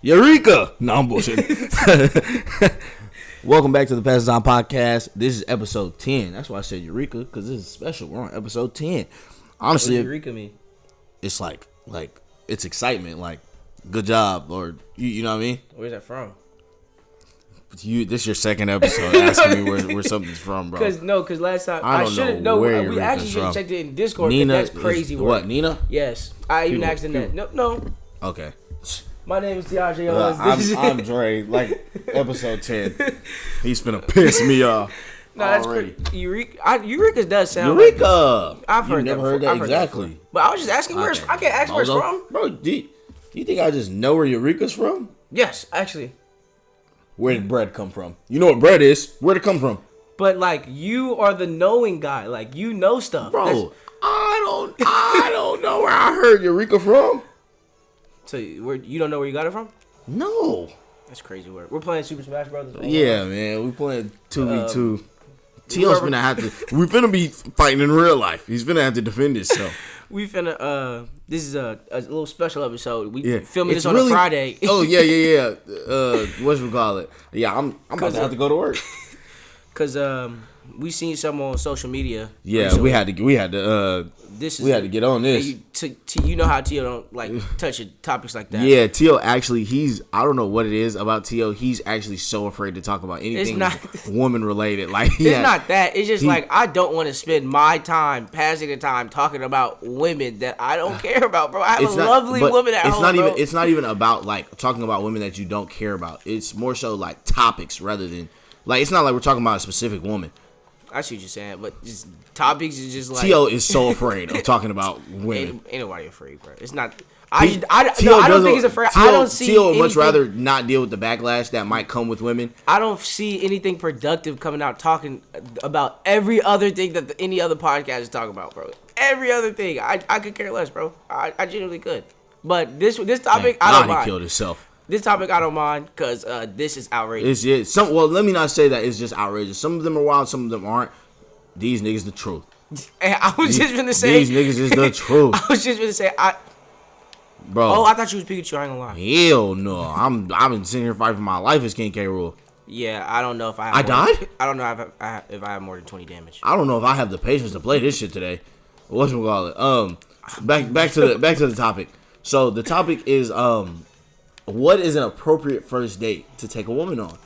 Eureka! No, I'm bullshitting. Welcome back to the Passing Time Podcast. This is episode 10. That's why I said Eureka, because this is special. We're on episode 10. Honestly, what does Eureka mean? It's like it's excitement. Like, good job, or you know what I mean? Where's that from? This is your second episode asking me where something's from, bro. Because last time I should have. No, we actually should have checked it in Discord. Nina, that's crazy. What, Nina? Yes, I even asked in that. No. Okay. My name is DeAndre Owens. I'm Dre. Like episode 10. He's finna piss me off. No, that's great. Eureka does sound Eureka. Like, I've heard never heard that exactly. But I was just asking where. I can't ask where it's from, bro. Do you think I just know where Eureka's from? Yes, actually. Where did bread come from? You know what bread is. Where'd it come from? But like, you are the knowing guy. Like, you know stuff, bro. I don't know where I heard Eureka from. So you don't know where you got it from? No. That's crazy work. We're playing Super Smash Brothers. Yeah, man. We're playing 2v2. T.O.'s finna have to. We're finna be fighting in real life. He's finna have to defend himself. We finna. This is a little special episode. We filming this on a Friday. Oh yeah. Whatchamacallit? Yeah, I'm about to have to go to work. Cause we seen something on social media. Yeah, recently. we had to. We had to get on this. You know how T.O. don't like touch topics like that. Yeah, T.O. actually, I don't know what it is about T.O. He's actually so afraid to talk about anything woman related. Like it's not that. It's just like I don't want to spend my time passing the time talking about women that I don't care about, bro. I have lovely woman at home. It's not even about like talking about women that you don't care about. It's more so like topics rather than like it's not like we're talking about a specific woman. I see what you're saying, but just topics is just like T.O. is so afraid of talking about women. Ain't nobody afraid, bro. It's not. I don't think he's afraid. I don't see. T.O. would much rather not deal with the backlash that might come with women. I don't see anything productive coming out talking about every other thing that any other podcast is talking about, bro. Every other thing, I could care less, bro. I genuinely could. But this topic, I don't mind. He killed himself. This topic I don't mind because this is outrageous. Well, let me not say that it's just outrageous. Some of them are wild, some of them aren't. These niggas the truth. And I was just gonna say these niggas is the truth. I was just gonna say bro. Oh, I thought you was Pikachu. I ain't gonna lie. Hell no. I've been sitting here fighting for my life as King K. Rool. Yeah, I don't know if I have. I died. I don't know if I have more than 20 damage. I don't know if I have the patience to play this shit today. Whatchamacallit? Back to the topic. So the topic is what is an appropriate first date to take a woman on?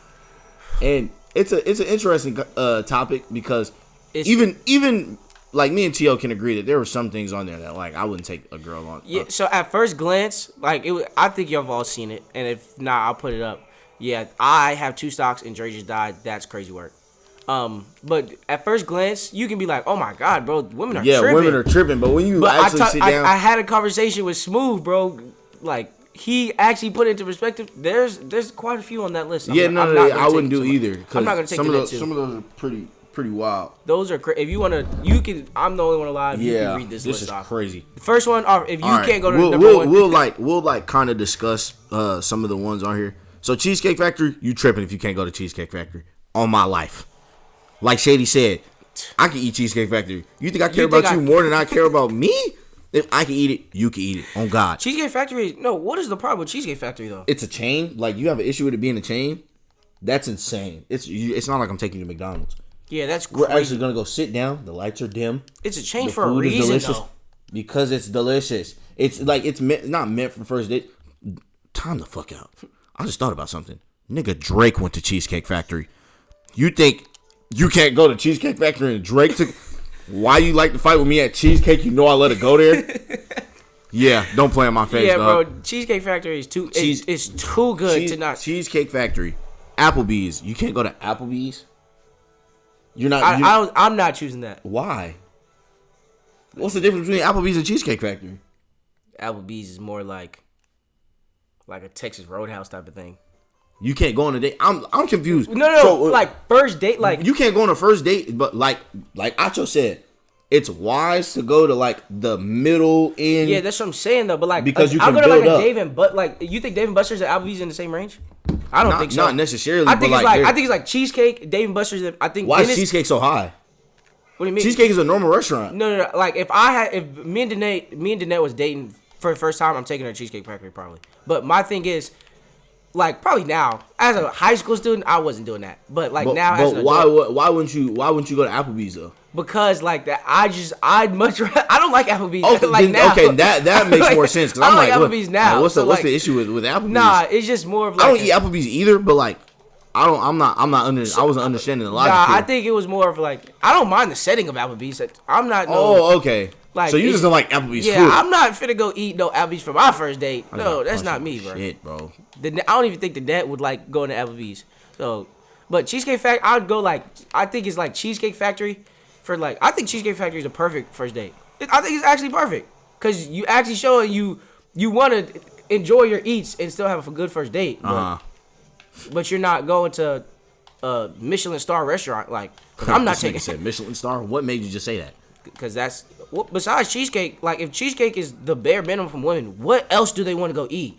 And it's an interesting topic because even like me and T.O. can agree that there were some things on there that like I wouldn't take a girl on. Yeah. So at first glance, like I think y'all have all seen it, and if not, I'll put it up. Yeah, I have 2 stocks and Dre just died. That's crazy work. But at first glance, you can be like, "Oh my god, bro, women are tripping." Yeah, women are tripping. But when you actually sit down, I had a conversation with Smooth, bro. Like he actually put it into perspective. There's quite a few on that list. I wouldn't do either. I'm not gonna take some of those are pretty wild. Those are if you wanna, you can. I'm the only one alive. Yeah, you can read this list is off. Crazy. The first one, if you can't go to number one, we'll kind of discuss some of the ones on here. So Cheesecake Factory, you tripping if you can't go to Cheesecake Factory on my life. Like Shady said, I can eat Cheesecake Factory. You think I care about you more than I care about me? If I can eat it, you can eat it. On God. Cheesecake Factory, no, what is the problem with Cheesecake Factory, though? It's a chain. Like, you have an issue with it being a chain? That's insane. It's not like I'm taking you to McDonald's. Yeah, that's crazy. We're actually going to go sit down. The lights are dim. It's a chain for a reason, though. Because it's delicious. It's like, it's not meant for first date. Time the fuck out. I just thought about something. Nigga, Drake went to Cheesecake Factory. You think you can't go to Cheesecake Factory and Drake took... Why you like to fight with me at Cheesecake? You know I let it go there. Yeah, don't play in my face. Yeah, dog. bro. Cheesecake Factory is too. It's too good to not. Cheesecake Factory, Applebee's. You can't go to Applebee's. You're not. I'm not choosing that. Why? What's the difference between Applebee's and Cheesecake Factory? Applebee's is more like a Texas Roadhouse type of thing. You can't go on a date. I'm confused. No. So, like first date, like you can't go on a first date, but like Acho said, it's wise to go to like the middle end. Yeah, that's what I'm saying though. But like because you I'll can go to like build a Dave and like you think Dave and Buster's and Applebee's in the same range? I don't think so. Not necessarily. I think it's like Cheesecake, Dave and Buster's. I think. Why is Cheesecake so high? What do you mean? Cheesecake is a normal restaurant. No. Like if me and Danette was dating for the first time, I'm taking her to Cheesecake Factory probably. But my thing is, like probably now as a high school student, I wasn't doing that. But like now, as an why adult, why wouldn't you go to Applebee's though? because like that, I'd much rather, I don't like Applebee's. Okay, like now. okay, that makes more sense. Cause I I'm don't like, like Applebee's now. What's So, the issue with Applebee's? Nah, it's just more of like I don't eat Applebee's either, but like I wasn't understanding the logic. Nah, here. I think it was more of like I don't mind the setting of Applebee's. I'm not. Oh, okay. Like, so you just don't like Applebee's yeah, food? I'm not finna go eat no Applebee's for my first date. No, that's not me, bro. Shit, bro. I don't even think the dad would like going to Applebee's. So, but Cheesecake Factory, I'd go like I think it's like Cheesecake Factory for like I think Cheesecake Factory is the perfect first date. I think it's actually perfect because you actually showing you want to enjoy your eats and still have a good first date. But you're not going to a Michelin star restaurant like. I'm not taking. Said Michelin star. What made you just say that? Because that's besides cheesecake. Like if cheesecake is the bare minimum from women, what else do they want to go eat?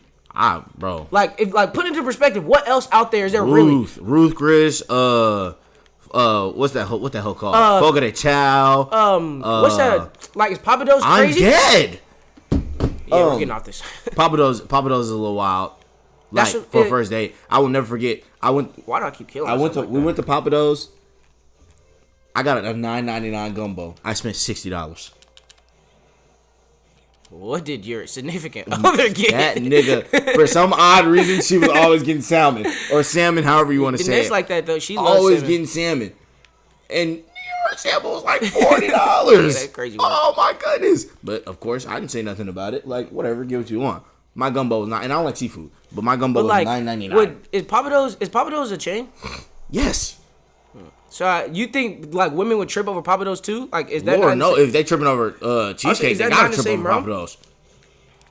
Bro. Like if put into perspective, what else out there is there really? Ruth Chris. What's that? What the hell called? Fogo de Chao. What's that? Like is Papados crazy? I'm dead. Yeah, we're getting off this. Papados is a little wild. Like for a first date, I will never forget. Why do I keep killing? We went to Papados. I got a $9.99 gumbo. I spent $60. What did your significant other get? That nigga, for some odd reason, she was always getting salmon or salmon, however you want to say it. It's like that though. She always salmon. Getting salmon, and her salmon was like $40. That's crazy. Work. Oh my goodness! But of course, I didn't say nothing about it. Like whatever, get what you want. My gumbo was not, and I don't like seafood, but my gumbo was like, $9.99. Is Papados a chain? Yes. So you think like women would trip over Papados too? Like is that Lord, no? If they tripping over cheesecake, they gotta trip over Papados.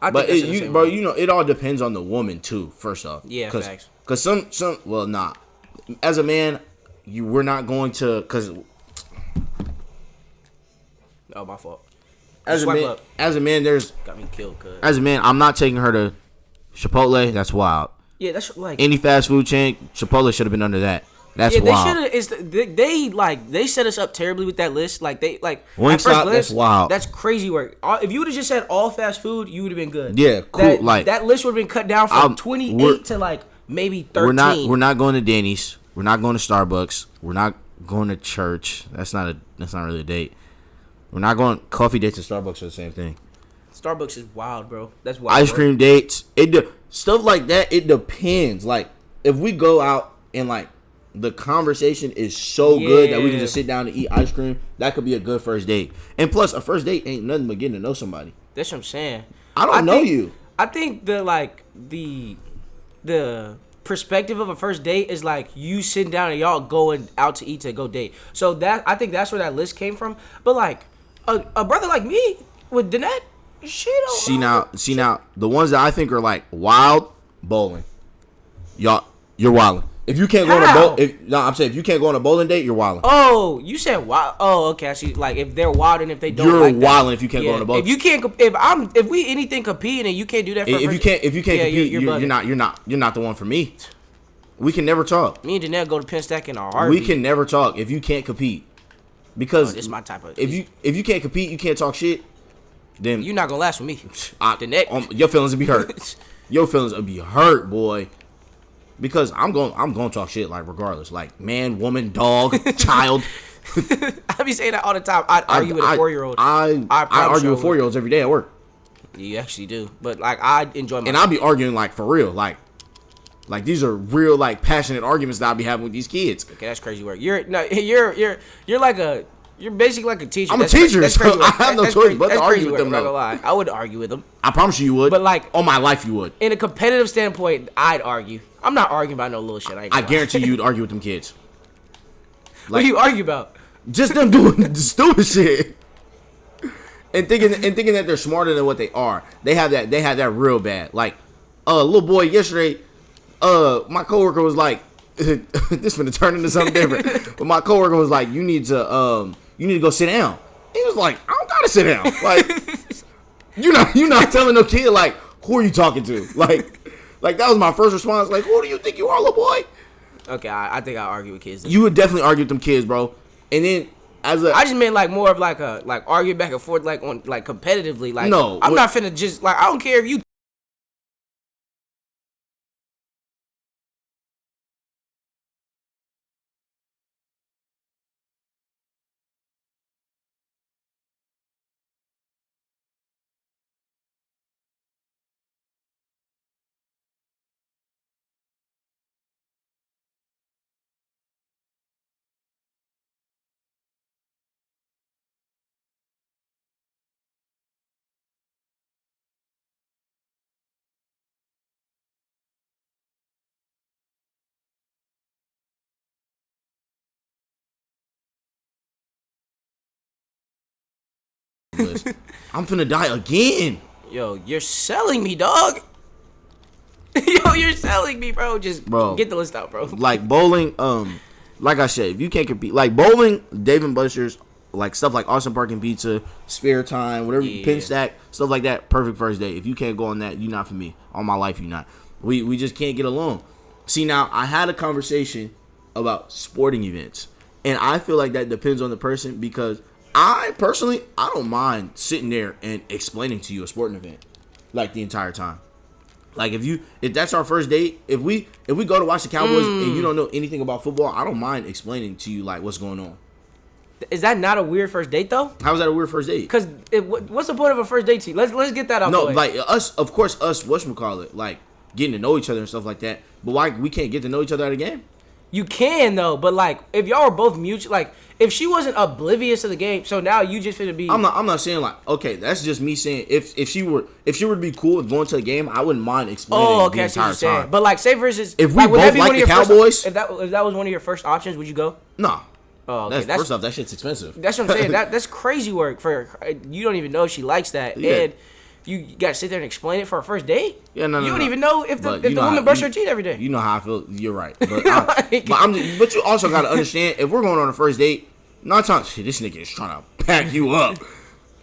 But you know, it all depends on the woman too. First off, yeah, facts. Because as a man, we're not going to because. Oh, my fault. As a man, there's got me killed. Cause as a man, I'm not taking her to Chipotle. That's wild. Yeah, that's like any fast food chain. Chipotle should have been under that. That's wild. They should have. They set us up terribly with that list. Like Wingstop. That's wild. That's crazy work. If you would have just said all fast food, you would have been good. Yeah, cool. That list would have been cut down from 28 to like maybe 13. We're not going to Denny's. We're not going to Starbucks. We're not going to church. That's not really a date. We're not going. Coffee dates and Starbucks are the same thing. Starbucks is wild, bro. That's wild. Ice cream dates. Stuff like that. It depends. Like if we go out and like. The conversation is so good that we can just sit down and eat ice cream. That could be a good first date. And plus, a first date ain't nothing but getting to know somebody. That's what I'm saying. I don't know you. I think the perspective of a first date is like you sitting down and y'all going out to eat to go date. So I think that's where that list came from. But like a brother like me with Danette, See now, the ones that I think are like wild, bowling. You're wilding. If you can't go on if you can't go on a bowling date, you're wilding. Oh, you said wild. Oh, okay. I see. Like if they're wilding, if they don't, you're like wilding if you can't go on a bowling. If you can't, if we anything competing and you can't do that. If you can't compete, you're not the one for me. We can never talk. Me and Janelle go to Penn Stack in a heartbeat. We can never talk if you can't compete. Because this is my type of. If you can't compete, you can't talk shit. Then you're not gonna last with me. Your feelings will be hurt. Your feelings will be hurt, boy. Because I'm going to talk shit like regardless, like man, woman, dog, child. I be saying that all the time. I'd argue with a 4-year-old. I argue with 4-year-olds every day at work. You actually do, but like I enjoy my. And I'll be arguing like for real, like these are real like passionate arguments that I'll be having with these kids. Okay, that's crazy work. You're like a. You're basically like a teacher. I'm a teacher, so I have no choice but to argue with them. I'm not gonna lie. I would argue with them. I promise you would. But like, on my life, you would. In a competitive standpoint, I'd argue. I'm not arguing about no little shit. I guarantee you'd argue with them kids. Like, what do you argue about? Just them doing stupid shit. And thinking that they're smarter than what they are. They have that real bad. Like, little boy yesterday, my coworker was like, this finna turn into something different. But my coworker was like, you need to go sit down. He was like, I don't gotta sit down. Like, you're not telling no kid like, who are you talking to? Like that was my first response. Like, who do you think you are, little boy? Okay, I think I argue with kids. Then. You would definitely argue with them kids, bro. And then I just meant like more of like argue back and forth like on like competitively. Like no, I'm not finna just like I don't care if you list. I'm finna die again. Yo, you're selling me, dog. Yo, you're selling me, bro. Just get the list out, bro. Like bowling, like I said, if you can't compete, like bowling, Dave and Buster's, like stuff like Austin Park and Pizza, Spare Time, whatever, Pin Stack, stuff like that, perfect first date. If you can't go on that, you're not for me. All my life, you're not. We just can't get along. See, now, I had a conversation about sporting events, and I feel like that depends on the person because I don't mind sitting there and explaining to you a sporting event, like, the entire time. Like, if that's our first date, if we go to watch the Cowboys and you don't know anything about football, I don't mind explaining to you, like, what's going on. Is that not a weird first date, though? How is that a weird first date? Because what's the point of a first date to you? Let's get that out the way. No, like, us, whatchamacallit, like, getting to know each other and stuff like that. But why we can't get to know each other at a game? You can, though, but, like, if y'all are both mutual, like, if she wasn't oblivious to the game, so now you just finna be... I'm not saying, like, okay, that's just me saying, if she were to be cool with going to the game, I wouldn't mind explaining the entire time. But, like, say, for instance... If we both like the Cowboys... If that was one of your first options, would you go? No. Oh, okay. First off, that shit's expensive. That's what I'm saying. That's crazy work for her. You don't even know she likes that. Yeah. And you got to sit there and explain it for a first date? Yeah, no. You don't even know if the woman brushes her teeth every day. You know how I feel. You're right. But, but you also got to understand, if we're going on a first date, 9 times, this nigga is trying to pack you up.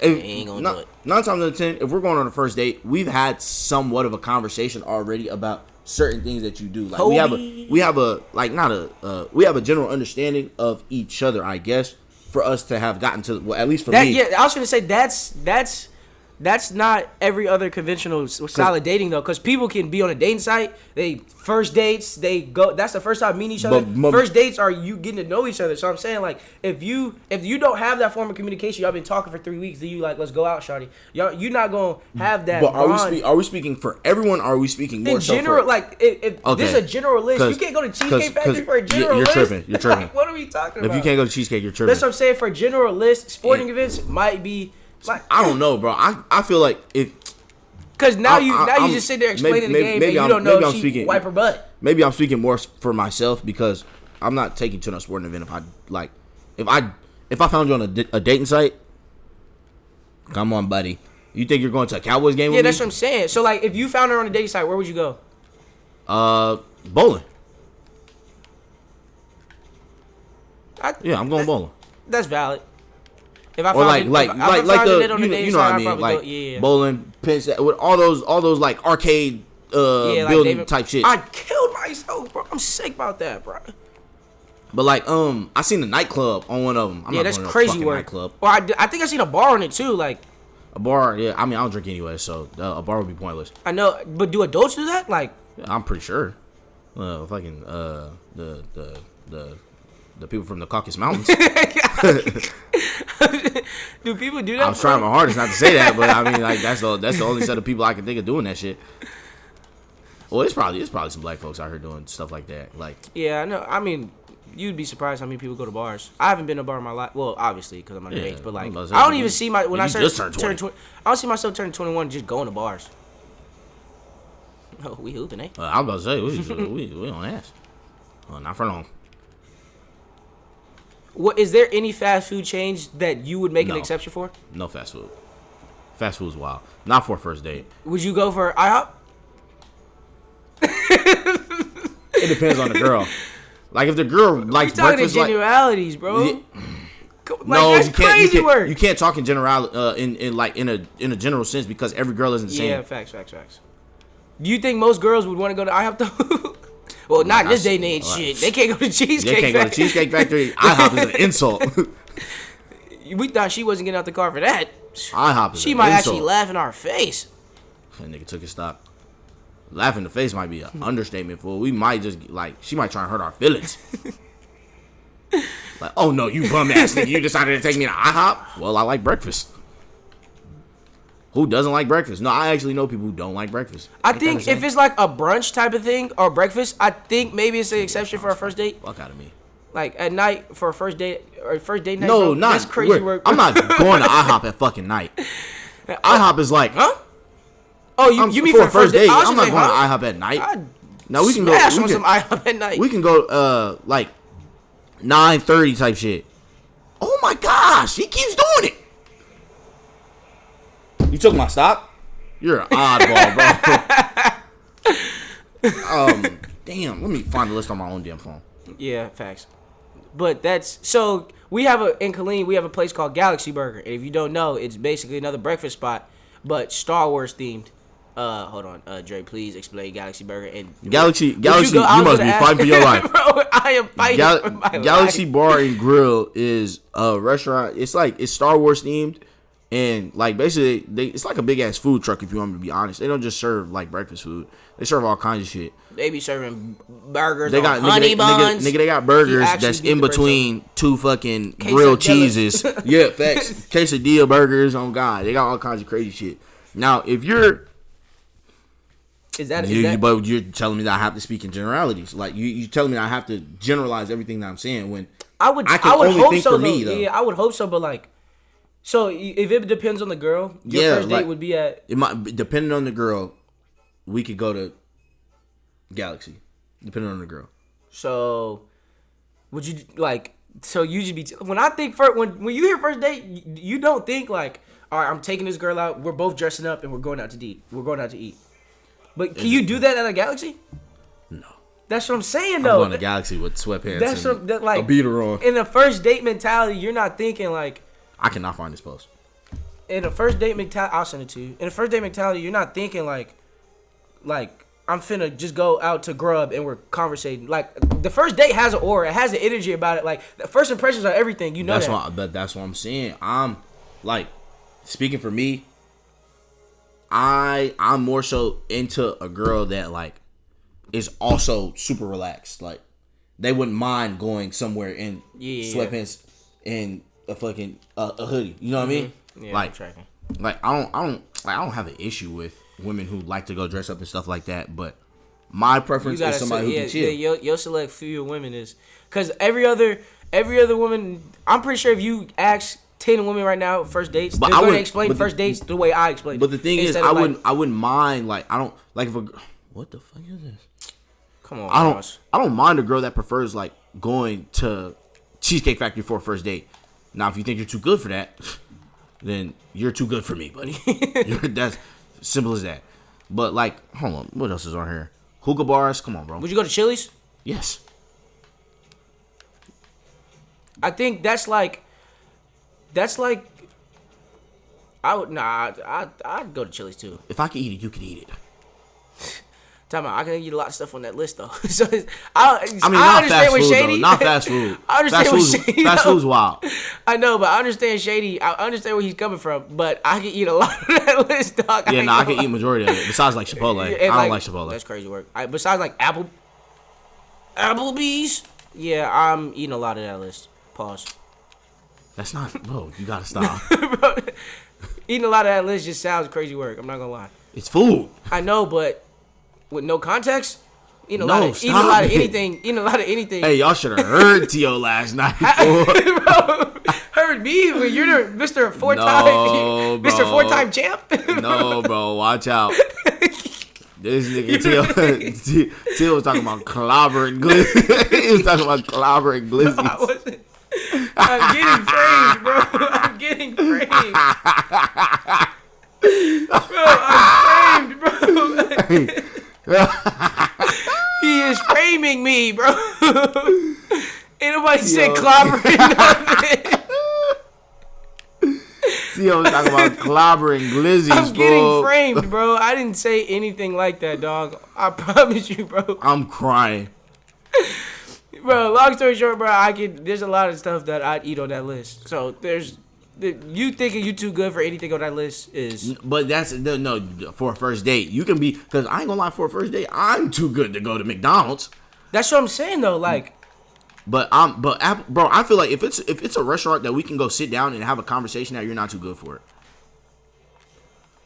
Ain't gonna do it. 9 times out of 10, if we're going on a first date, we've had somewhat of a conversation already about certain things that you do. Like we have a general understanding of each other, I guess, for us to have gotten to, well, at least for me. Yeah, I was gonna say that's not every other conventional style of dating, though, because people can be on a dating site. They first dates, they go. That's the first time meeting each other. First dates are you getting to know each other. So I'm saying, like, if you don't have that form of communication, y'all been talking for 3 weeks, then you like, let's go out, shawty. You're not gonna have that. But are we speaking for everyone? Or are we speaking more in general? Like, if this is a general list, you can't go to Cheesecake Factory for a general list. You're tripping. Like, what are we talking about? If you can't go to Cheesecake, you're tripping. That's what I'm saying. For a general list, sporting events might be. Like, I don't know, bro. I feel like because now you just sit there explaining the game and you don't know if she wipe her butt. Maybe I'm speaking more for myself because I'm not taking to a sporting event if I found you on a dating site. Come on, buddy. You think you're going to a Cowboys game with me? Yeah, that's what I'm saying. So, like, if you found her on a dating site, where would you go? Bowling. I'm going bowling. That's valid. If I or like the you know what I mean, like bowling, pins, with all those like arcade building type shit. I killed myself, bro. I'm sick about that, bro. But like I seen a nightclub on one of them. I'm not that's going to crazy work. Nightclub. Well, I think I seen a bar on it too, like a bar. Yeah, I mean I don't drink anyway, so a bar would be pointless. I know, but do adults do that? Like, I'm pretty sure. Fucking the people from the Caucasus Mountains. Do people do that? I'm trying my hardest not to say that, but I mean, like that's the only set of people I can think of doing that shit. Well, it's probably some black folks out here doing stuff like that. Like, yeah, I know. I mean, you'd be surprised how many people go to bars. I haven't been to a bar in my life. Well, obviously because I'm underage, but like I don't even see my when I turn 20. I don't see myself turning 21 just going to bars. Oh, we hooping, eh? I'm about to say we on ass. Not for long. What is there any fast food chains that you would make an exception for? No fast food. Fast food is wild. Not for a first date. Would you go for IHOP? It depends on the girl. Like if the girl likes breakfast, generalities, bro. Yeah. Like, no, that's crazy work. You can't talk in general in a general sense because every girl isn't the same. Yeah, facts. Do you think most girls would want to go to IHOP though? Well, not in this day and age, shit. They can't go to Cheesecake Factory. They can't go to Cheesecake Factory. IHOP is an insult. We thought she wasn't getting out the car for that. IHOP is She might actually laugh in our face. That nigga took his stop. Laugh in the face might be an understatement, fool. We might just, like, she might try and hurt our feelings. Like, oh no, you bum ass nigga. You decided to take me to IHOP? Well, I like breakfast. Who doesn't like breakfast? No, I actually know people who don't like breakfast. I think if it's like a brunch type of thing or breakfast, I think maybe it's an exception for a first date. Fuck out of me. Like at night for a first date or first date night. No, bro, that's crazy work. I'm not going to IHOP at fucking night. IHOP is like, huh? Oh, you mean for a first date? I'm not going to IHOP at night. Now we can go. Smash on some IHOP at night. We can go like 9:30 type shit. Oh my gosh, he keeps doing it. You took my stock? You're an oddball, bro. Damn. Let me find the list on my own damn phone. Yeah, facts. But that's so we have in Killeen we have a place called Galaxy Burger. And if you don't know, it's basically another breakfast spot, but Star Wars themed. Hold on, Dre, please explain Galaxy Burger and Galaxy. You must be fighting for your life. Bro, I am fighting for my Galaxy life. Bar and Grill is a restaurant. It's Star Wars themed, and like basically it's like a big ass food truck. If you want me to be honest, they don't just serve like breakfast food. They serve all kinds of shit. They be serving burgers. They got honey buns. Nigga, they got burgers that's in between two fucking grilled cheeses. Yeah, facts. Quesadilla burgers on God. They got all kinds of crazy shit. Now, if you're but you're telling me that I have to speak in generalities. Like you telling me I have to generalize everything that I'm saying when I would only hope think so for though. me though. Yeah, I would hope so, but like, so if it depends on the girl, your first date would be at. It might depending on the girl. We could go to Galaxy, depending on the girl. So, would you like? So you just be when I think first when you hear first date, you don't think like, all right, I'm taking this girl out. We're both dressing up and we're going out to eat. But can you do that at a Galaxy? No. That's what I'm saying, I'm though. going to Galaxy with sweatpants That's and like a beater on. In the first date mentality, you're not thinking like. I cannot find this post. In the first date mentality, I'll send it to you. In the first date mentality, you're not thinking like I'm finna just go out to grub and we're conversating. Like the first date has an aura, it has an energy about it. Like the first impressions are everything. You know That's what I'm saying. I'm like speaking for me. I'm more so into a girl that like is also super relaxed. Like they wouldn't mind going somewhere in sweatpants and a fucking a hoodie. You know what I mean? Yeah, like, I'm tracking. Like I don't have an issue with women who like to go dress up and stuff like that. But my preference is somebody who can chill. Your select few women is because every other woman. I'm pretty sure if you ask 10 women right now first dates, they're going to explain first dates the way I explain. But the thing is, I wouldn't mind like I don't like if what the fuck is this? Come on, I don't mind a girl that prefers like going to Cheesecake Factory for a first date. Now, if you think you're too good for that, then you're too good for me, buddy. That's simple as that. But like, hold on, what else is on here? Hookah bars, come on, bro. Would you go to Chili's? Yes. I think that's like. I'd go to Chili's too. If I could eat it, you could eat it. Time out. I can eat a lot of stuff on that list though. So I mean, not fast food though. Not fast food. I understand what Shady. Fast food's wild. I know, but I understand Shady. I understand where he's coming from. But I can eat a lot of that list, dog. Yeah, I can eat majority of it. Besides like Chipotle, I don't like Chipotle. That's crazy work. Besides like Applebee's. Yeah, I'm eating a lot of that list. Pause. That's not, bro. You gotta stop. Bro, eating a lot of that list just sounds crazy work. I'm not gonna lie. It's food. I know, but with no context, eating a lot of anything. Hey, y'all should have heard T.O. last night. Bro, heard me when you're the Mr. Mr. Four-time champ. No, bro. Watch out. This nigga T.O. was talking about clobbering glizzy. He was talking about clobbering glizzies. No, I wasn't. I'm getting framed, bro. I'm getting framed. Bro, I'm framed, bro. He is framing me, bro. Ain't nobody said clobbering nothing. T.O. was talking about clobbering glizzies, I'm getting framed, bro. I didn't say anything like that, dog. I promise you, bro. I'm crying. Bro, long story short, bro, there's a lot of stuff that I'd eat on that list. So you thinking you too good for anything on that list is. But that's no for a first date. You can be, because I ain't gonna lie, for a first date, I'm too good to go to McDonald's. That's what I'm saying though, like. Bro, I feel like if it's a restaurant that we can go sit down and have a conversation that you're not too good for it.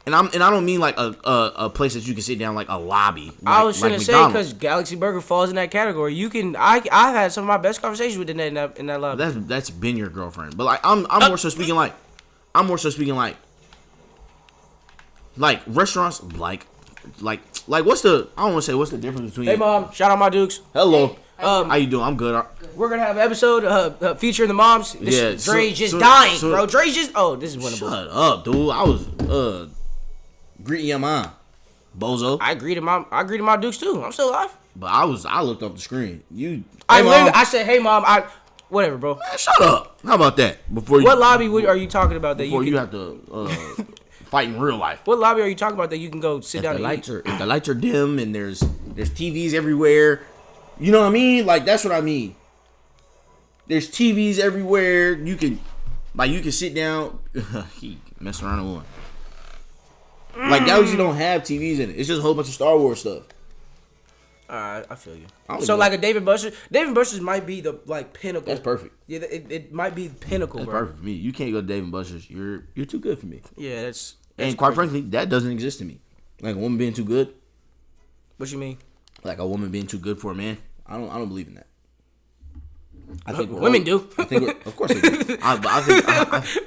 And I don't mean like a place that you can sit down, like a lobby. I was gonna say, because Galaxy Burger falls in that category. You can I've had some of my best conversations with in that lobby. That's been your girlfriend, but like I'm more so speaking like restaurants like what's the, I don't want to say what's the difference between. Hey mom, shout out my Dukes. Hello. How you doing? I'm good. we're gonna have an episode featuring the moms. Dre's just dying, bro. Dre's just. Oh, this is winnable. Shut up, dude. I was greeting your mom, bozo. I greeted my Dukes too. I'm still alive. But I looked up the screen. I said, hey mom, whatever, bro. Man, shut up. How about that? What lobby are you talking about that you have to fight in real life? What lobby are you talking about that you can go sit down and eat? If the lights are dim and there's TVs everywhere, you know what I mean? Like, that's what I mean. There's TVs everywhere. You can sit down. He messing around with one. Like, Galaxy don't have TVs in it. It's just a whole bunch of Star Wars stuff. Alright, I feel you. So like a Dave & Buster's. Dave & Buster's might be the pinnacle. That's perfect. Yeah, it might be the pinnacle, That's bro. perfect for me. You can't go to Dave & Buster's. You're too good for me. Yeah, that's and quite frankly, that doesn't exist to me. Like a woman being too good. What you mean? Like a woman being too good for a man. I don't believe in that. I think women do. I think of course they do.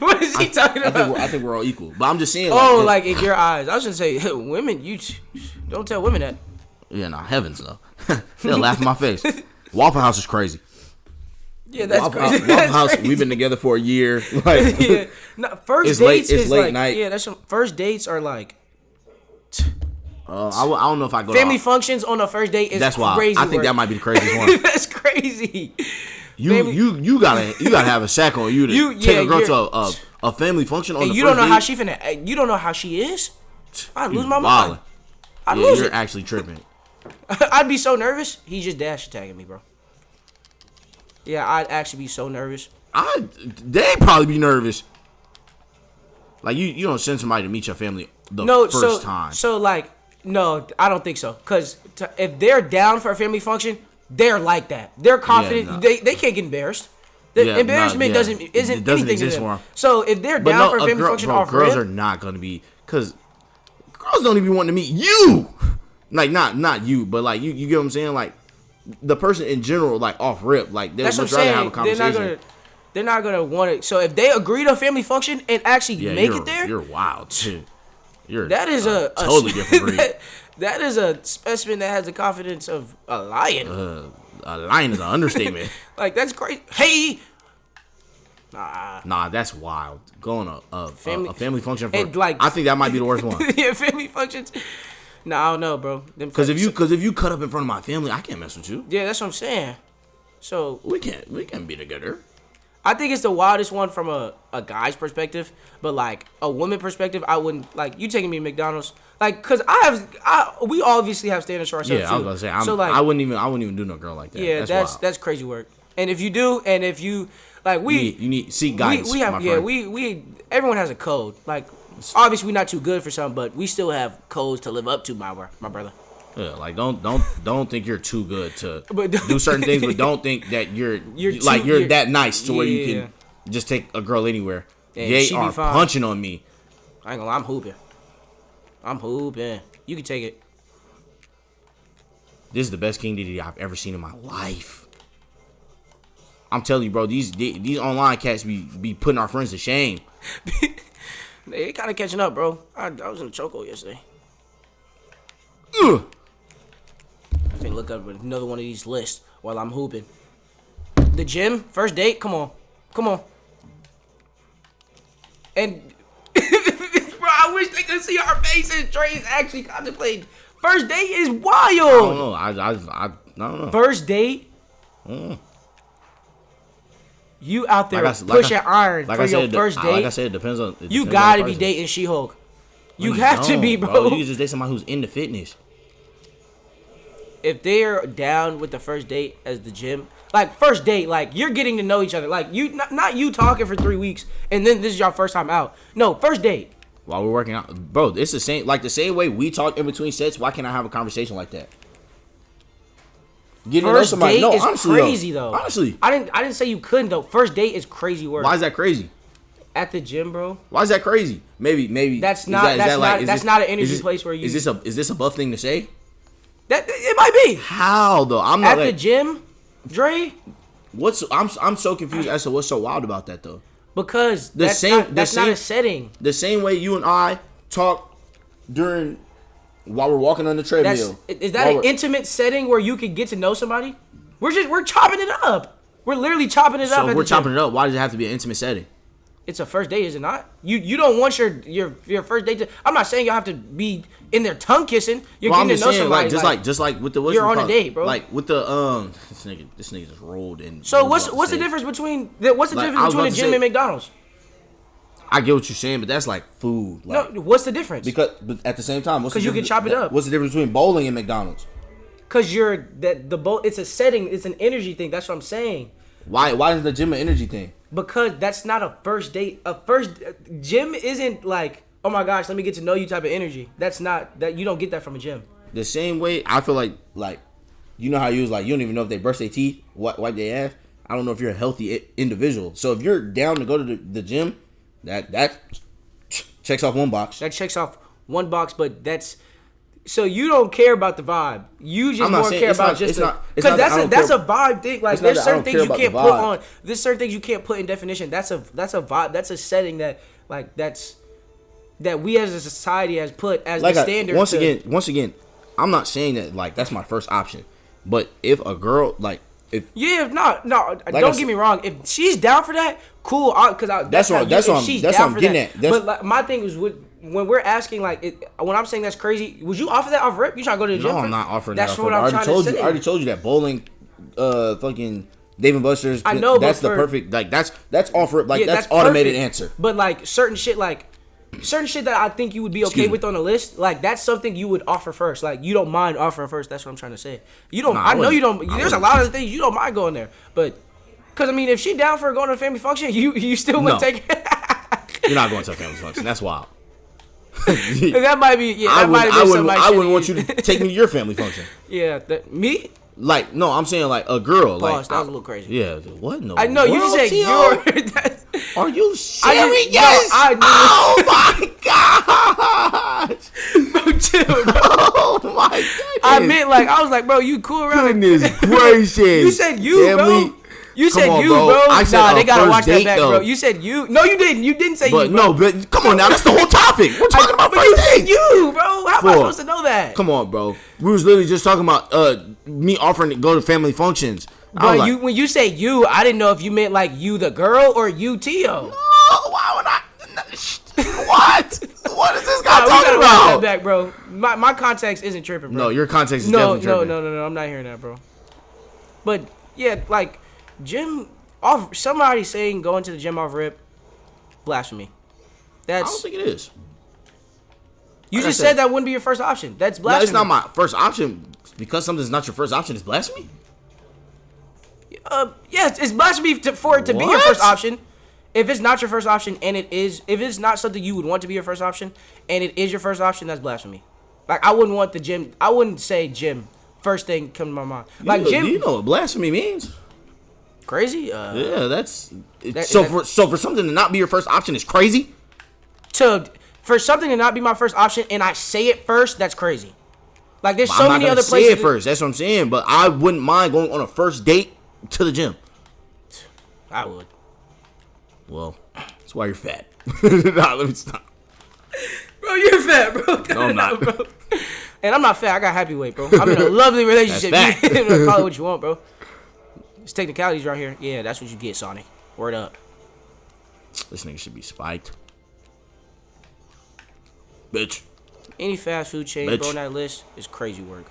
What is he talking about? I think we're all equal. But I'm just saying. Like in your eyes, I was gonna say, women. You don't tell women that. Yeah, nah, heavens no. They'll laugh in my face. Waffle House is crazy. Yeah, that's crazy. Waffle House. Crazy. We've been together for a year. Like, yeah. No, first dates is late night. Yeah, first dates are like. I don't know if I go family functions on the first date is that's why crazy. I think that might be the craziest one. That's crazy. You gotta have a sack on you to take a girl to a family function on the you first don't know date. how she finna. You don't know how she is. I'd lose my mind. You're actually tripping. I'd be so nervous. He just dash tagging me, bro. Yeah, I'd actually be so nervous. They'd probably be nervous. Like you don't send somebody to meet your family first time. So like. No, I don't think so. Because if they're down for a family function, they're like that. They're confident. Yeah, no. They can't get embarrassed. Embarrassment isn't anything to them. So if they're down for a family function, girls are not going to be, because girls don't even want to meet you. Like not you, but like you get what I'm saying? Like the person in general, like off rip, like they'd much rather have a conversation. They're not gonna want it. So if they agree to a family function and actually make it there, you're wild too. That is a totally different breed. That is a specimen that has the confidence of a lion. A lion is an understatement. Like, that's crazy. Hey! Nah, that's wild. Going a family function for, like, I think that might be the worst one. Yeah, family functions. Nah, I don't know, bro. Because if you cut up in front of my family, I can't mess with you. Yeah, that's what I'm saying. So we can't be together. I think it's the wildest one from a guy's perspective, but like a woman perspective, I wouldn't like you taking me to McDonald's, like, cause we obviously have standards for ourselves. Yeah, I was gonna say, I wouldn't even do no girl like that. Yeah, that's crazy work. And if you do, and if you like, you need seek guidance. We have we everyone has a code. Like, obviously we're not too good for something, but we still have codes to live up to, my brother. Yeah, like don't think you're too good to do certain things, but don't think that you're that nice to where you can just take a girl anywhere. They are punching on me. I ain't gonna lie, I'm hooping. You can take it. This is the best King Diddy I've ever seen in my life. I'm telling you, bro. These online cats be putting our friends to shame. They kind of catching up, bro. I was in the choco yesterday. Ugh. I finna look up another one of these lists while I'm hooping. The gym, first date, come on. And bro, I wish they could see our faces. Dre's actually contemplating. First date is wild. I don't know. I don't know. First date. You out there pushing iron for your first date. Like I said, it depends on. You gotta be dating She-Hulk. You have to be, bro. You can just date somebody who's into fitness. If they're down with the first date as the gym, like first date, like you're getting to know each other, like you not you talking for 3 weeks and then this is your first time out. No, first date. While we're working out, bro, it's the same way we talk in between sets. Why can't I have a conversation like that? Getting first to know somebody, date is honestly, crazy though. Honestly, I didn't say you couldn't though. First date is crazy work. Why is that crazy? At the gym, bro. Why is that crazy? Maybe that's not an energy place where you. Is this a buff thing to say? That it might be. How though? I'm not at the gym, Dre. I'm so confused as to what's so wild about that though. Because that's not a setting. The same way you and I talk while we're walking on the treadmill. Is that an intimate setting where you can get to know somebody? We're chopping it up. We're literally chopping it up. So if we're chopping it up, why does it have to be an intimate setting? It's a first date, is it not? You don't want your first date to. I'm not saying you have to be in there tongue kissing. You're Well, I'm getting just to know saying, somebody. just like with the You're on a date, bro. Like with the this nigga just rolled in. So what's the difference between a gym and McDonald's? I get what you're saying, but that's like food. Like, No, what's the difference? but at the same time, because you can chop it up. What's the difference between bowling and McDonald's? Because it's a setting, it's an energy thing. That's what I'm saying. Why is the gym an energy thing? Because that's not a first date. A first gym isn't like, oh my gosh, let me get to know you type of energy. That's not that. You don't get that from a gym. The same way I feel like you know how you was like, you don't even know if they brush their teeth, wipe their ass. I don't know if you're a healthy individual. So if you're down to go to the gym, that checks off one box. That checks off one box, but that's. So you don't care about the vibe. You just more care about just because that's a vibe thing. Like there's certain things you can't put on. There's certain things you can't put in definition. That's a vibe. That's a setting that that we as a society has put as the standard. Once again, I'm not saying that like that's my first option. But if a girl don't get me wrong. If she's down for that, cool. That's what I'm getting at. But like, my thing is when we're asking when I'm saying that's crazy, would you offer that off rip? You trying to go to the gym? No, I'm not offering that's that. That's what I'm trying to say. I already told you that bowling, fucking Dave & Buster's. I know, that's the perfect. Like that's off rip. Like that's automated answer. But like certain shit that I think you would be okay with on the list, like that's something you would offer first. Like you don't mind offering first. That's what I'm trying to say. You don't. I know you don't. There's a lot of things you don't mind going there, but because I mean, if she down for going to a family function, you still wouldn't take it. You're not going to a family function. That's wild. That might be. Yeah, I wouldn't want you to take me to your family function. Yeah, me. Like no, I'm saying like a girl. Pause, that was a little crazy. Yeah, what? No, I know you said you're. Are you serious? Oh my gosh! Bro, chill, bro. Oh my goodness! I meant I was like, bro, you cool around? Goodness gracious! You said you, bro. You said you, bro. I said they gotta watch that back, though. bro. You said you. No, you didn't. You didn't say but you. Bro. No, but come on now. That's the whole topic. We're talking about first dates. You said you, bro. How am I supposed to know that? Come on, bro. We was literally just talking about me offering to go to family functions. But when you say you, I didn't know if you meant like you the girl or you Tio. No, why would I? What? What is this guy talking about? Watch that back, bro. My context isn't tripping, bro. No, your context is definitely tripping. No. I'm not hearing that, bro. But yeah, like gym off. Somebody saying going to the gym off rip, blasphemy. I don't think it is. You just said that wouldn't be your first option. That's blasphemy. No, it's not my first option. Because something's not your first option, it's blasphemy? Yeah, it's blasphemy for it to be your first option. If it's not your first option and if it's not something you would want to be your first option and it is your first option, that's blasphemy. Like I wouldn't want the gym. I wouldn't say gym first thing come to my mind. Like gym. Do you know what blasphemy means? Crazy. Yeah, for something to not be your first option is crazy. For something to not be my first option and I say it first, that's crazy. Like there's so many other places. Say it first. That's what I'm saying. But I wouldn't mind going on a first date to the gym. I would. Well, that's why you're fat. Nah, let me stop. Bro, you're fat, bro. No, I'm not. Bro. And I'm not fat. I got happy weight, bro. I'm in a lovely relationship. That's You can call it what you want, bro. It's technicalities right here. Yeah, that's what you get, Sonic. Word up. This nigga should be spiked. Bitch. Any fast food chain, bro, on that list is crazy work.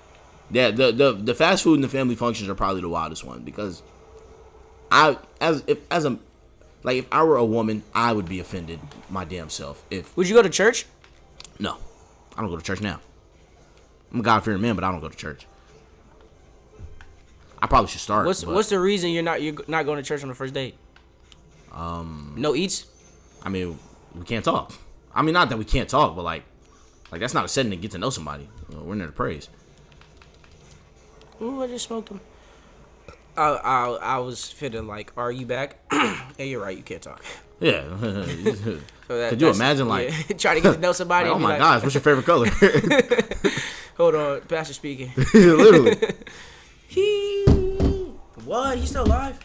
Yeah, the fast food and the family functions are probably the wildest one because if I were a woman, I would be offended my damn self. Would you go to church? No, I don't go to church now. I'm a God-fearing man, but I don't go to church. I probably should start. What's the reason you're not going to church on the first date? No eats. I mean, we can't talk. I mean, not that we can't talk, but like that's not a setting to get to know somebody. We're in there to praise. Ooh, I just smoked them. I was feeling like, are you back? Yeah, you're right. You can't talk. Yeah. Could you imagine yeah, trying to get to know somebody? Like, oh my gosh, what's your favorite color? Hold on, Pastor speaking. Literally. What? He's still alive?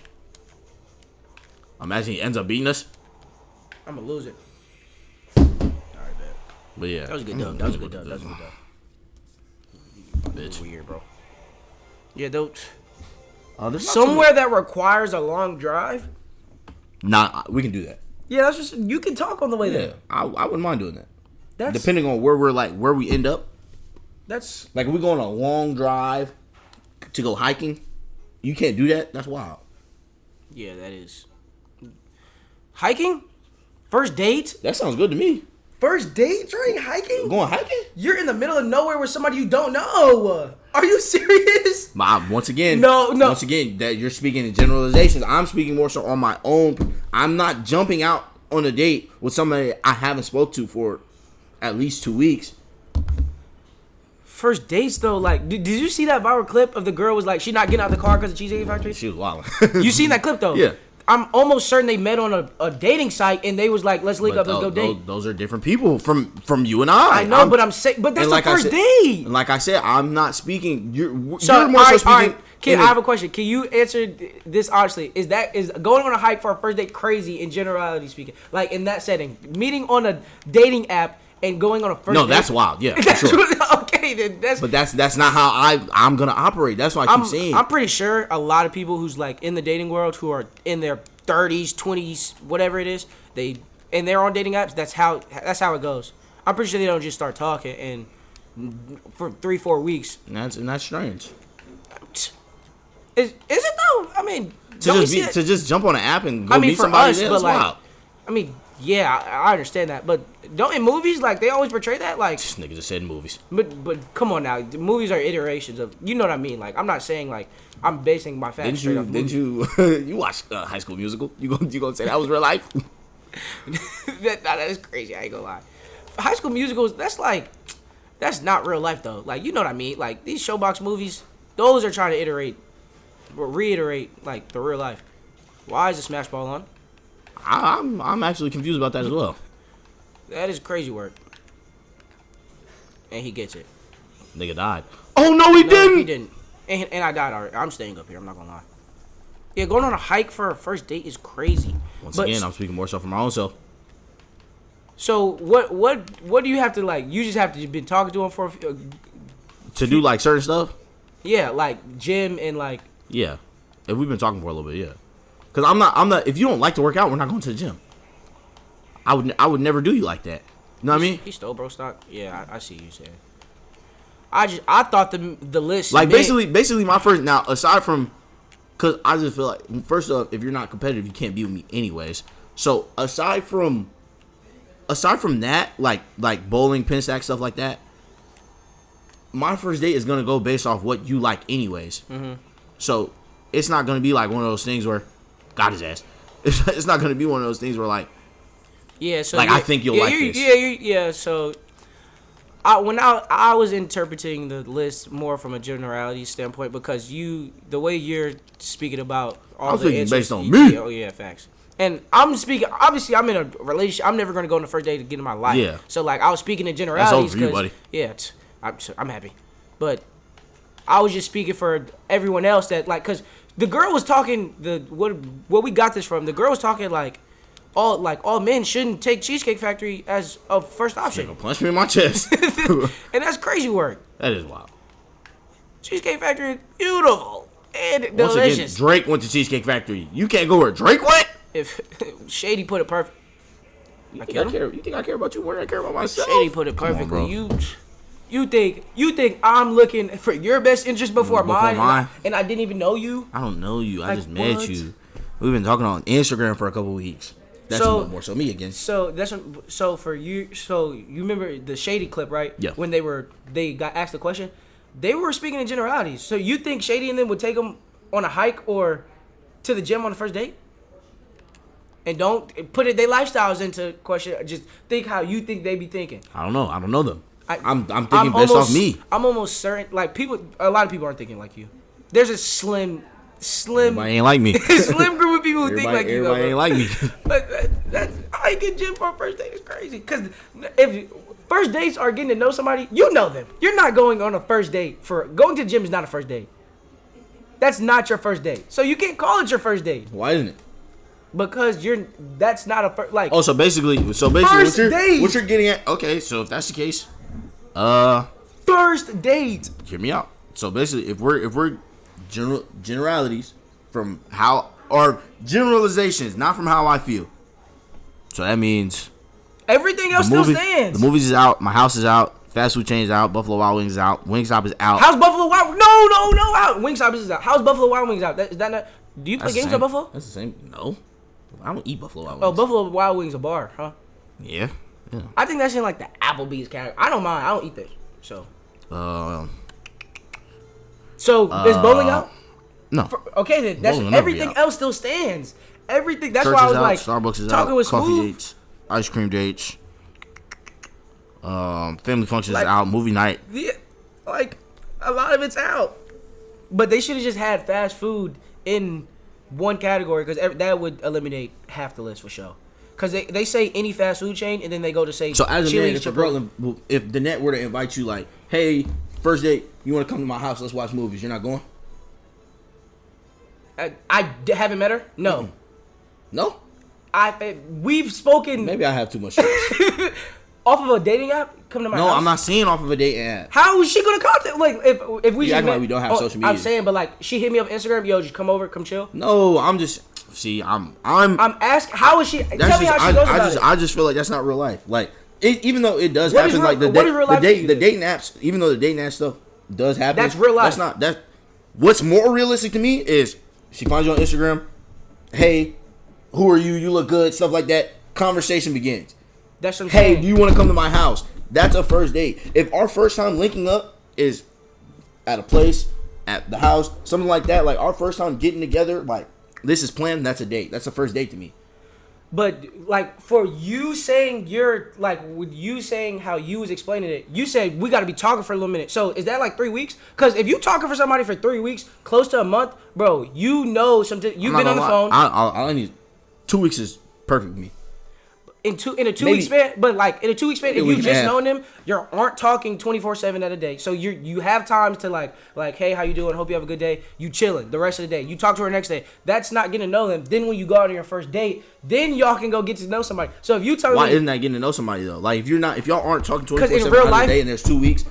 Imagine he ends up beating us. I'm gonna lose it. All right, bet. But yeah, that was a good dub. That was a good dub. Bitch. Weird, bro. Yeah, don't. There's not somewhere that requires a long drive. Nah, we can do that. Yeah, that's just you can talk on the way Yeah, there. I wouldn't mind doing that. That's Depending on where we end up. that's Like if we go on a long drive to go hiking, you can't do that. That's wild. yeah, that is hiking. First date. That sounds good to me. First date during hiking. Going hiking? You're in the middle of nowhere with somebody you don't know. Are you serious? Once again, No. Once again, that you're speaking in generalizations. I'm speaking more so on my own. I'm not jumping out on a date with somebody I haven't spoke to for at least 2 weeks. First dates though, like, did you see that viral clip of the girl was like, she not getting out the car because of Cheesecake Factory? She was wild. You seen that clip though? Yeah. I'm almost certain they met on a dating site and they was like, let's link up, let's go date. Those are different people from you and I. I know, but I'm saying, but that's and the like I first said- date. And like I said, I'm not speaking. You're So, more so all right, speaking. Kid, in I have a question. Can you answer this honestly? Is going on a hike for a first date crazy in generality speaking? Like in that setting, meeting on a dating app and going on a first No, date? that's wild. Yeah, for That's sure. okay, then that's. But that's not how I'm gonna operate. That's why I keep saying. I'm pretty sure a lot of people who's like in the dating world who are in their 30s, 20s, whatever it is, and they're on dating apps. That's how it goes. I'm pretty sure they don't just start talking and for 3-4 weeks. And that's strange. Is it though? I mean, To just jump on an app and go meet for somebody. us, That's but like, wild. I mean, yeah, I understand that, but don't in movies like they always portray that like. This nigga just said in movies. But come on now, the movies are iterations of, you know what I mean? Like I'm not saying like I'm basing my facts straight off Didn't movies. you watch High School Musical? You gonna say that was real life? that is crazy. I ain't gonna lie. High School Musicals, that's not real life though. Like you know what I mean? Like these showbox movies, those are trying to reiterate like the real life. Why is the Smash Ball on? I'm actually confused about that as well. That is crazy work. And he gets it. Nigga died. Oh no, he No, didn't. he didn't. And I died already. I'm staying up here. I'm not gonna lie. Yeah, going on a hike for a first date is crazy. Once again, I'm speaking more so for my own self. So what do you have to like? You just have to been talking to him for To do like certain stuff. yeah, like gym and like Yeah, if we've been talking for a little bit, yeah. Cause I'm not. If you don't like to work out, we're not going to the gym. I would never do you like that. You know what I mean? he stole bro stock. Yeah, I see you saying. I thought the list Like made- basically my first now aside from, cause I just feel like first off, if you're not competitive, you can't be with me anyways. So aside from that, like bowling, pin stack, stuff like that, my first date is gonna go based off what you like anyways. Mm-hmm. So it's not gonna be like one of those things where, got his ass. It's not gonna be one of those things where like, yeah. So like, I think you'll like this. Yeah. So I was interpreting the list more from a generality standpoint because the way you're speaking about all I'm the speaking answers, based on me. Oh yeah, facts. And I'm speaking. Obviously, I'm in a relationship. I'm never gonna go on the first date again in my life. Yeah. So like, I was speaking in generalities. over for you, 'cause- buddy. Yeah, I'm happy, but I was just speaking for everyone else that like, cause the girl was talking what we got this from. The girl was talking like all men shouldn't take Cheesecake Factory as a first option, nigga punch me in my chest. and that's crazy work. That is wild. Cheesecake Factory, beautiful and Once again, delicious. Drake went to Cheesecake Factory. You can't go where Drake went. If Shady put it perfect, You think I care about you more than I care about myself? Shady put it Come on, perfectly. bro. You think I'm looking for your best interest before mine, mine? and I didn't even know you? I don't know you. I Like, just met what? you. We've been talking on Instagram for a couple weeks. That's So- a little more so me again. So for you, so you remember the Shady clip, right? Yeah. When they got asked the question, they were speaking in generalities. So you think Shady and them would take them on a hike or to the gym on the first date? And don't put their lifestyles into question. Just think how you think they be thinking. I don't know. I don't know them. I'm thinking I'm based almost- off me. I'm almost certain. Like a lot of people aren't thinking like you. There's a slim Everybody ain't like me. slim group of people who think like you. though, Everybody bro. ain't like me. But that's how you get gym for a first date is crazy. Cause if first dates are getting to know somebody, you know them. You're not going on a first date for going to the gym is not a first date. That's not your first date. So you can't call it your first date Why isn't it? because that's not a first like. Oh, so basically, First date. what you're getting at? Okay, so if that's the case, First date. hear me out. So basically, if we're generalities from how or generalizations, not from how I feel. So that means everything else still stands. The movies is out. My house is out. Fast food chain is out. Buffalo Wild Wings is out. Wingstop is out. How's Buffalo Wild? No. Out. Wingstop is out. How's Buffalo Wild Wings out? Is that not? Do you play games at Buffalo? That's the same. No, I don't eat Buffalo Wild Wings. Oh, Buffalo Wild Wings a bar, huh? Yeah. I think that's in like the Applebee's category. I don't mind. I don't eat this. So. Is bowling out? No. Okay, then that's everything else still stands. Everything. That's why I was like, Starbucks is talking out. with Coffee Smooth. dates, ice cream dates. Family functions is out. Movie night. Yeah, like a lot of it's out. But they should have just had fast food in one category because that would eliminate half the list for sure. Because they say any fast food chain and then they go to say so as a man, Chipotle. if the net were to invite you like, hey, first date, you want to come to my house? Let's watch movies. You're not going? I haven't met her. No. No. We've spoken. Maybe I have too much trust. Off of a dating app, come to my house. No, I'm not saying off of a dating app. How is she gonna contact? Like if we You just act met, like we don't have social media. I'm saying, but like she hit me up Instagram, yo, just come over, come chill. No, I'm just I'm asking, how is she? Tell me how she goes about it. I just feel like that's not real life. Like even though it does happen, like the dating apps, even though the dating app stuff does happen, that's real life. That's not that. What's more realistic to me is she finds you on Instagram. Hey, who are you? You look good. Stuff like that. Conversation begins. That's what I'm saying. Hey, do you want to come to my house? That's a first date. If our first time linking up is at a place, at the house, something like that, like our first time getting together, like this is planned, that's a date. That's a first date to me. But like for you saying with you saying how you was explaining it, you said we got to be talking for a little minute. So is that like 3 weeks? Because if you talking for somebody for 3 weeks, close to a month, bro, you know something. You've been on the phone. I need 2 weeks is perfect for me. In a 2 week span, but like in a 2 week span, if you just known them, you aren't talking 24/7 at a day. So you have times to like, hey, how you doing? Hope you have a good day. You chilling the rest of the day. You talk to her next day. That's not getting to know them. Then when you go out on your first date, then y'all can go get to know somebody. So if you tell why me, isn't that getting to know somebody though? Like if y'all aren't talking 24/7 life, a day and there's 2 weeks.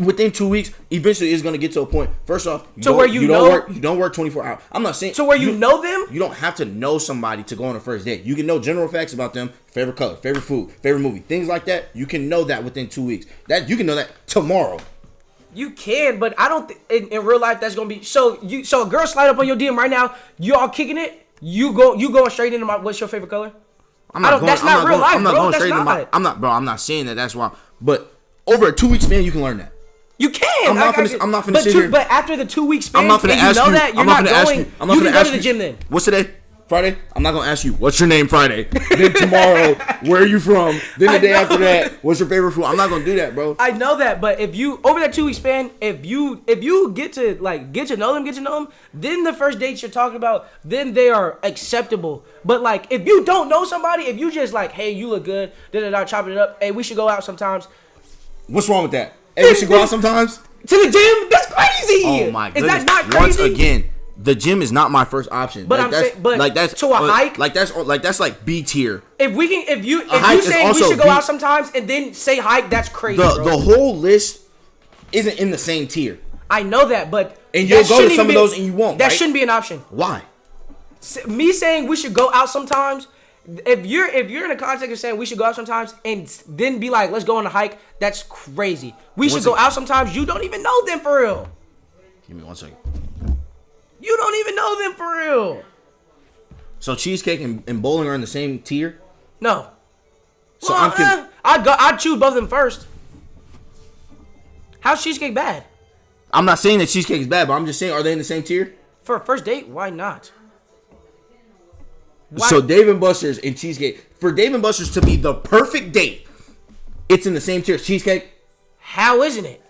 Within 2 weeks, eventually it's gonna get to a point. First off, you don't work 24 hours. I'm not saying you know them. You don't have to know somebody to go on a first date. You can know general facts about them: favorite color, favorite food, favorite movie, things like that. You can know that within 2 weeks. That you can know that tomorrow. You can, but I don't think in real life that's gonna be so. So a girl slide up on your DM right now. You all kicking it. You going straight into what's your favorite color? That's not real life, bro. I'm not saying that. That's why. But over a 2 week span, you can learn that. You can. I'm not finna sit here. But after the 2 week span, I'm not finna ask you. You're not going. I'm not finna go to the gym then. What's today? Friday? I'm not gonna ask you what's your name Friday. Then tomorrow, where are you from? Then the day after that, what's your favorite food? I'm not gonna do that, bro. I know that, but if you over that 2 week span, if you get to know them, then the first dates you're talking about, then they are acceptable. But like if you don't know somebody, if you just like, hey, you look good, chopping it up, hey, we should go out sometimes. What's wrong with that? Hey, we should go out sometimes? To the gym? That's crazy. Oh my goodness. Is that not crazy? Once again, the gym is not my first option. But I'm saying, that's to a hike. That's like B tier. If you say we should go out sometimes and then say hike, that's crazy. The whole list isn't in the same tier. I know that, but you'll go to some of those and you won't. That shouldn't be an option. Why? Me saying we should go out sometimes. If you're in the context of saying we should go out sometimes and then be like, let's go on a hike, that's crazy. We should go out sometimes. You don't even know them for real. Give me 1 second. You don't even know them for real. So cheesecake and bowling are in the same tier? No. So I'd choose both of them first. How's cheesecake bad? I'm not saying that cheesecake is bad, but I'm just saying, are they in the same tier? For a first date, why not? So Dave & Buster's and cheesecake, for Dave & Buster's to be the perfect date, it's in the same tier as cheesecake? How isn't it?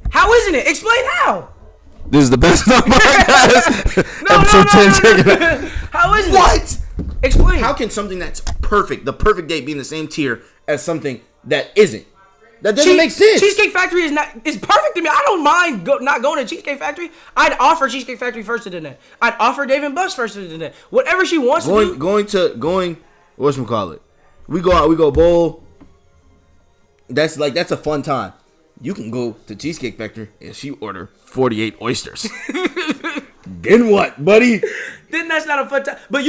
How isn't it? Explain how. This is the best of podcast. No. How is it? What? Explain. How can something that's perfect, the perfect date, be in the same tier as something that isn't? That doesn't make sense. Cheesecake Factory is perfect to me. I don't mind not going to Cheesecake Factory. I'd offer Cheesecake Factory first to the net. I'd offer Dave & Buster's first to the net. Whatever she wants to do. Going. Whatchamacallit? We go out. We go bowl. That's a fun time. You can go to Cheesecake Factory and she order 48 oysters. Then what, buddy? Then that's not a fun time. But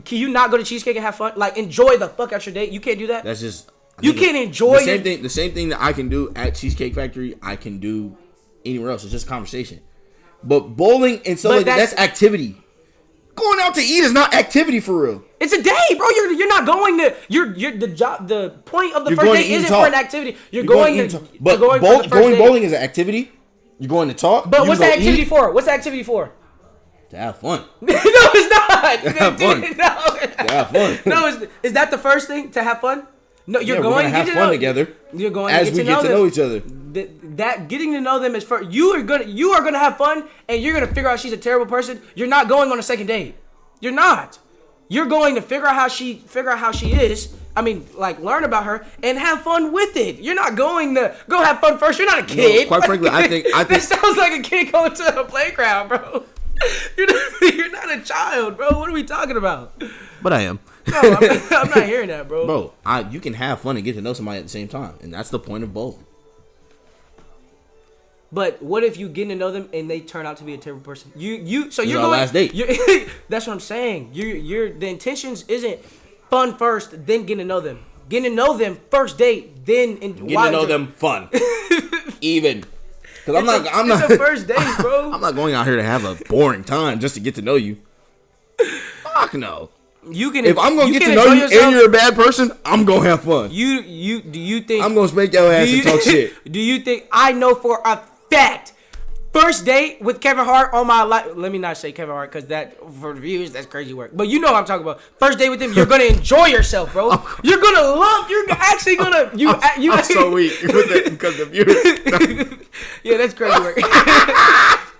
can you not go to Cheesecake and have fun? Like, enjoy the fuck out your date? You can't do that? That's just... You can't enjoy the same thing that I can do at Cheesecake Factory, I can do anywhere else. It's just conversation. But bowling and stuff like that's activity. Going out to eat is not activity for real. It's a day, bro. You're not going to the point of the first date isn't for an activity. You're going bowling is an activity. You're going to talk. But what's the activity for? What's the activity for? To have fun. No, it's not. To have fun. To have fun. No, is that the first thing? To have fun? No, you're going to have fun together. You're going as we get to know each other. That getting to know them is first. You are gonna have fun, and you're gonna figure out she's a terrible person. You're not going on a second date. You're not. You're going to figure out how she is. I mean, like, learn about her and have fun with it. You're not going to go have fun first. You're not a kid. No, quite frankly, I think that sounds like a kid going to a playground, bro. You're not a child, bro. What are we talking about? But I am. No, I'm not hearing that, bro. Bro, you can have fun and get to know somebody at the same time, and that's the point of bowling. But what if you get to know them and they turn out to be a terrible person? You're going last date. That's what I'm saying. The intentions isn't fun first, then getting to know them. Getting to know them first date, then getting to know them fun. Even. Because I'm not a first date, bro. I'm not going out here to have a boring time just to get to know you. Fuck no. If I'm gonna get to know you and you're a bad person, I'm gonna have fun. Do you think I'm gonna spank your ass and talk shit? Do you think I know for a fact? First date with Kevin Hart on my life. Let me not say Kevin Hart because that for the viewers that's crazy work. But you know what I'm talking about. First date with him, you're gonna enjoy yourself, bro. You're gonna love. You're actually gonna. I'm so weak because the viewers. Yeah, that's crazy work.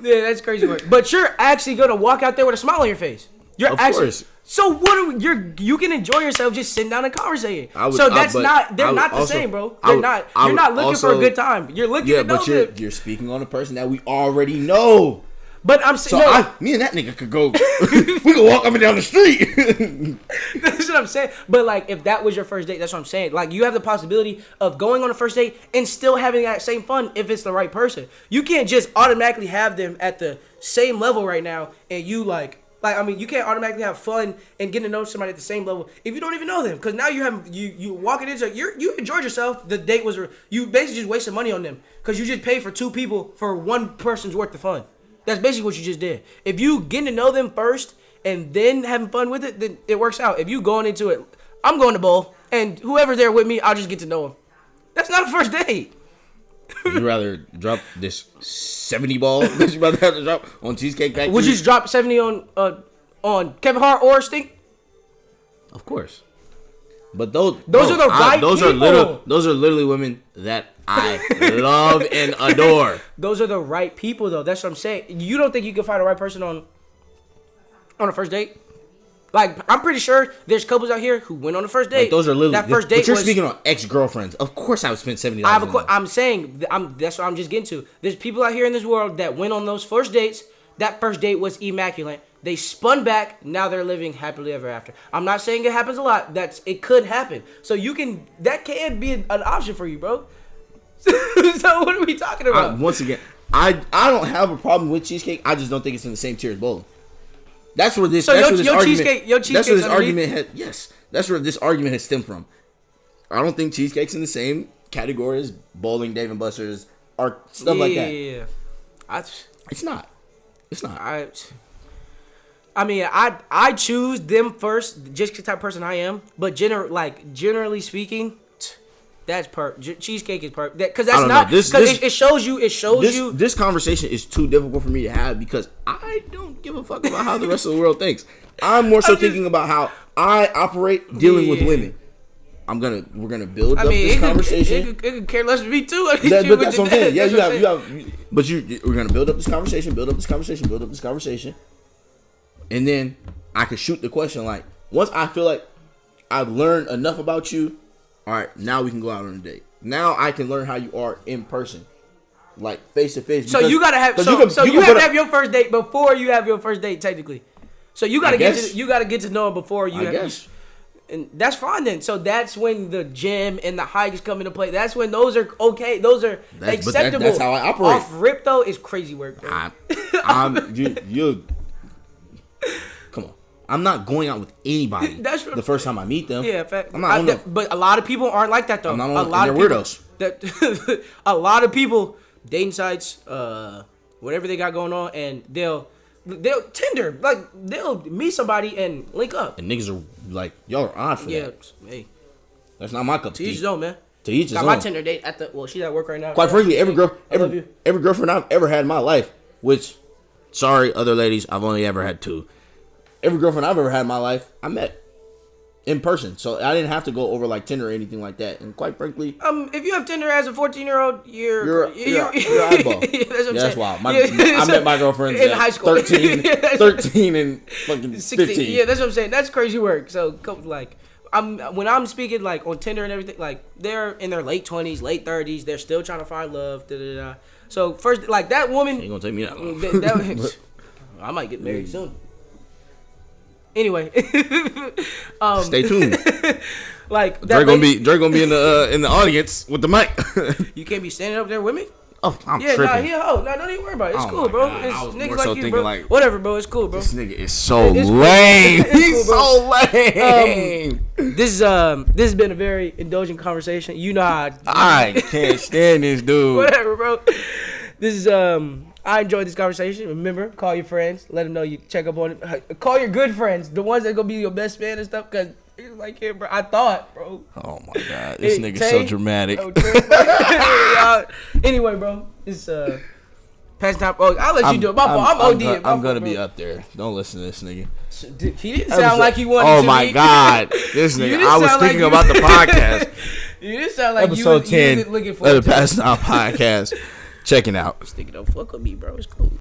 Yeah, that's crazy work. But you're actually gonna walk out there with a smile on your face. Of course. So you can enjoy yourself just sitting down and conversating. They're not the same, bro. You're not looking for a good time. You're looking to know them. You're speaking on a person that we already know. But I'm saying, me and that nigga could go. We could walk up and down the street. That's what I'm saying. But like, if that was your first date, that's what I'm saying. Like, you have the possibility of going on a first date and still having that same fun if it's the right person. You can't just automatically have them at the same level right now, and you you can't automatically have fun and get to know somebody at the same level if you don't even know them. Because now you walking into you enjoyed yourself. The date was you basically just wasted money on them because you just paid for two people for one person's worth of fun. That's basically what you just did. If you getting to know them first and then having fun with it, then it works out. If you going into it, I'm going to bowl, and whoever's there with me, I'll just get to know them. That's not a first date. Would you rather drop this 70 ball that you about to have to drop on Cheesecake Factory? Would you just drop 70 on Kevin Hart or Stink? Of course. But those are the right people. Those are literally women that I love and adore. Those are the right people, though. That's what I'm saying. You don't think you can find the right person on a first date? Like, I'm pretty sure there's couples out here who went on the first date. Like, those are literally that first date. But you're speaking on ex-girlfriends. Of course, I would spend $70. I'm saying that's what I'm just getting to. There's people out here in this world that went on those first dates. That first date was immaculate. They spun back. Now they're living happily ever after. I'm not saying it happens a lot. It could happen. So that can be an option for you, bro. So what are we talking about? Once again, I don't have a problem with cheesecake. I just don't think it's in the same tier as bowling. That's where this argument has stemmed from. I don't think cheesecake's in the same category as bowling, Dave and Buster's, or stuff like that. Yeah. It's not. I mean, I choose them first just because type of person I am. But generally speaking, that's cheesecake is perfect. Because that's not because it shows you. This conversation is too difficult for me to have because I don't give a fuck about how the rest of the world thinks. I'm more so thinking about how I operate dealing with women. We're gonna build up this conversation. It could care less of me too. But that's what I'm saying. Yeah, you have. But we're gonna build up this conversation, and then I can shoot the question like once I feel like I've learned enough about you. All right, now we can go out on a date. Now I can learn how you are in person, like face to face. So you gotta have. You have to have your first date before you have your first date, technically. So you gotta get to know him before you. And that's fine then. So that's when the gym and the hikes come into play. That's when those are okay. Those are acceptable. That's how I operate. Off rip though is crazy work. Bro. You come on. I'm not going out with anybody. That's the first time I meet them. Yeah, fact. I'm not but a lot of people aren't like that though. I'm not a lot they're of people, weirdos. That a lot of people dating sites, whatever they got going on, and they'll Tinder, like they'll meet somebody and link up. And niggas are like, y'all are odd for that. Hey, that's not my cup of to each tea. his own, man. To each his got own. my Tinder date at the. Well, she's at work right now. Quite frankly, every love you. every girlfriend I've ever had in my life, which, sorry, other ladies, I've only ever had 2. Every girlfriend I've ever had in my life, I met in person, so I didn't have to go over like Tinder or anything like that. And quite frankly, if you have Tinder as a 14-year-old, you're eyeball. That's wild. I met my girlfriends in high school, 13 and fucking 15. Yeah, that's what I'm saying. That's crazy work. So like, when I'm speaking like on Tinder and everything, like they're in their late 20s, late 30s, they're still trying to find love. Da, da, da. So first, like that woman, ain't gonna take me that long. I might get married soon. Anyway, stay tuned. Like Drake gonna be in the audience with the mic. You can't be standing up there with me. Oh, I'm tripping. Nah, don't even worry about it. It's cool, bro. It's niggas like you, bro. Whatever, bro. It's cool, bro. This nigga is so lame. He's so lame. This has been a very indulgent conversation. You know how I can't stand this dude. Whatever, bro. This is I enjoyed this conversation. Remember, call your friends. Let them know you check up on it. Call your good friends, the ones that gonna be your best man and stuff. Cause it's like, yeah, bro. I thought, bro. Oh my god, this nigga's so dramatic. Anyway, bro, it's past time. Oh, I'll let you do it. My fault. I'm ODing. I'm gonna be up there. Don't listen to this nigga. He didn't sound like he wanted to. Oh my god, this nigga. I was thinking about the podcast. You didn't sound like episode 10 looking for of the Past Time podcast. Checking out. This nigga don't fuck with me, bro. It's cool.